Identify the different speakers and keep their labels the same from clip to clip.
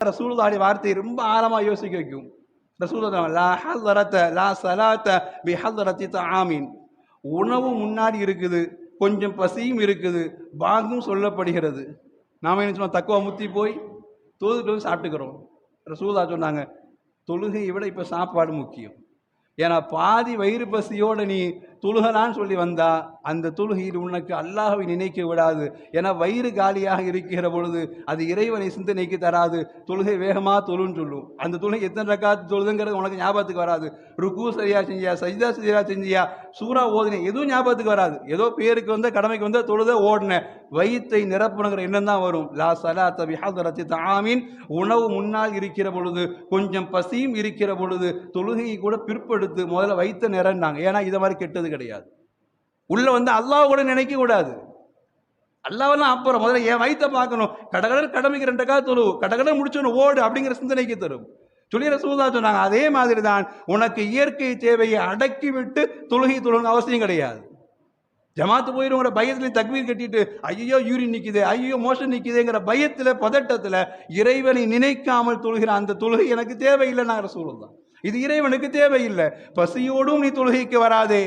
Speaker 1: ரசூலுல்லாஹி வார்த்தை ரொம்ப ஆழமா யோசிக்க வைக்கும். ரசூலுல்லாஹ் லா ஹல்ரத லா ஸலாத பி ஹல்ரதி தஆமின். உணவு முன்னாடி இருக்குது, கொஞ்சம் பசியும் இருக்குது, பாங்கும் சொல்லப்படுகிறது. நாம என்ன சொன்னோம்? தக்குவா முத்தி போய் தொழுதுட்டு வந்து சாப்பிட்டுக்கிறோம். ரசூலுல்லாஹ் சொன்னாங்க, தொழுகையை விட இப்போ சாப்பாடு முக்கியம். ஏன்னா பாதி வயிறு பசியோடு நீ தொழுகலான்னு சொல்லி வந்தா அந்த தொழுகையில் உனக்கு அல்லாஹ்வை நினைக்க விடாது. ஏன்னா வயிறு காலியாக இருக்கிற பொழுது அது இறைவனை சிந்தனைக்கு தராது. தொழுகை வேகமாக தொழுன்னு சொல்லும். அந்த தொழுகை எத்தனை ரக்காத்து தொழுதுங்கிறது உனக்கு ஞாபகத்துக்கு வராது. ருக்கு சரியா செஞ்சியா, சஜ்தா சரியா செஞ்சியா, சூறா ஓதினே எதுவும் ஞாபகத்துக்கு வராது. ஏதோ பேருக்கு வந்த கடமைக்கு வந்த தொழுத ஓடின, வயிற்றை நிரப்புணுங்கிற எண்ணம் தான் வரும். லா ஸலாத பிஹத்ரத்தி தஆமின். உணவு முன்னால் இருக்கிற பொழுது, கொஞ்சம் பசியும் இருக்கிற பொழுது தொழுகையை கூட பிற்படுத்து, முதல்ல வயிற்ற நிறன்னாங்க. ஏன்னா இதை மாதிரி கெட்டது கிடையாது. உள்ள வந்து அல்லாஹ் கூட நினைக்க கூடாது. அல்லாஹ்லாம் அப்புறம் முதல்ல என் வயிற்ற பார்க்கணும். கடகடல் கடமைக்கு 2 ரக்காத் தொழு, கடகடல் முடிச்சோன்னு ஓடு அப்படிங்கிற சிந்தனைக்கு தரும் சொல்லி ரசூலுல்லாஹ் சொன்னாங்க. அதே மாதிரி தான் உனக்கு இயற்கை தேவையை அடக்கி விட்டு தொழுகை தொழுங்க அவசியம் கிடையாது. ஜமாத்து போயிடுங்கிற பயத்தில் தக்பீர் கட்டிட்டு ஐயோ யூரின் நிற்குது, ஐயோ மோஷன் நிற்குதுங்கிற பயத்தில் பதட்டத்தில் இறைவனை நினைக்காமல் தொழுகிற அந்த தொழுகை எனக்கு தேவையில்லை. நான் ரசூலுல்லாஹ் இது இறைவனுக்கு தேவையில்லை. பசியோடும் நீ தொழுகைக்கு வராதே,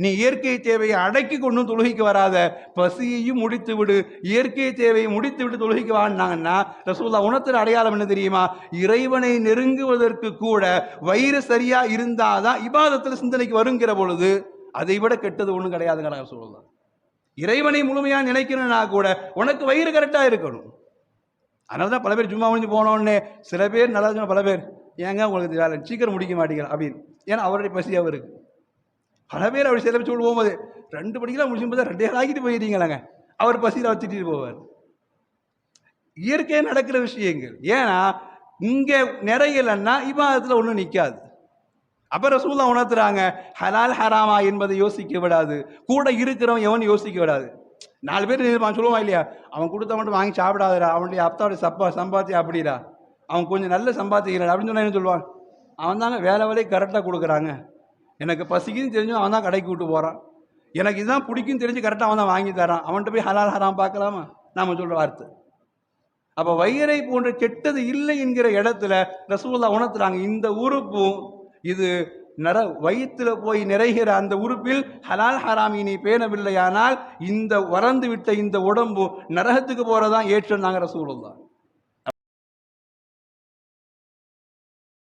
Speaker 1: நீ இயற்கை தேவையை அடக்கி கொண்டும் தொழுகைக்கு வராத, பசியையும் முடித்து விடு, இயற்கை தேவையை முடித்து விட்டு தொழுகைக்கு வாங்கினாங்கன்னா ரசூலுல்லாஹ் உணர்த்துற அடையாளம் என்ன தெரியுமா? இறைவனை நெருங்குவதற்கு கூட வயிறு சரியா இருந்தாதான் இபாதத்தில் சிந்தனைக்கு வருங்கிற பொழுது அதை விட கெட்டது ஒன்றும் கிடையாதுங்கிற ரசூலுல்லாஹ். இறைவனை முழுமையாக நினைக்கணும்னா கூட உனக்கு வயிறு கரெக்டாக இருக்கணும். அதனால தான் பல பேர் ஜும்மா முடிஞ்சு போனோடனே சில பேர் நல்லா பல பேர் ஏங்க உங்களுக்கு வேலை சீக்கிரம் முடிக்க மாட்டேங்கிறேன் அப்படின்னு. ஏன்னா அவருடைய பசி அவருக்கு. பல பேர் அவர் சில பேர் போகும்போது 2 படிக்கலாம் முடிச்சும் போது 2 ஆகிட்டு போயிட்டீங்களாங்க, அவர் பசியில் வச்சுட்டு போவார். இயற்கையாக நடக்கிற விஷயங்கள். ஏன்னா இங்கே நிறையலைன்னா இபாதத்தில் ஒன்றும் நிற்காது. அப்போ ரசூலுல்லாஹ் உணர்த்துறாங்க, ஹலால் ஹராமா என்பதை யோசிக்க விடாது, கூட இருக்கிறவன் எவன் யோசிக்க விடாது. 4 பேர் சொல்லுவான் இல்லையா, அவன் கொடுத்த மட்டும் வாங்கி சாப்பிடாதடா, அவனுடைய அப்தாவுடைய சம்பாத்தியம் அப்படிடா, அவன் கொஞ்சம் நல்ல சம்பாதிக்கிறான் அப்படின்னு சொன்னா என்ன சொல்லுவான்? அவன் தாங்க வேலை கரெக்டாக கொடுக்குறாங்க, எனக்கு பசிக்குன்னு தெரிஞ்சும் அவன் தான் கடைக்கு விட்டு போகிறான், எனக்கு இதுதான் பிடிக்குன்னு தெரிஞ்சு கரெக்டாக அவன் தான் வாங்கி தரான், அவன்கிட்ட போய் ஹலால் ஹராம் பார்க்கலாமா? நாம சொல்கிற வார்த்தை. அப்போ வயிறை போன்ற கெட்டது இல்லை என்கிற இடத்துல ரசூலுல்லாஹ் உணர்த்துறாங்க, இந்த உறுப்பும் இது வயிற்றுல போய் நிறைகிற அந்த உறுப்பில் ஹலால் ஹராமி நீ பேணவில்லையானால் இந்த வறந்து விட்ட இந்த உடம்பு நரகத்துக்கு போறதான் ஏற்றுனாங்க ரசூலுல்லாஹ்.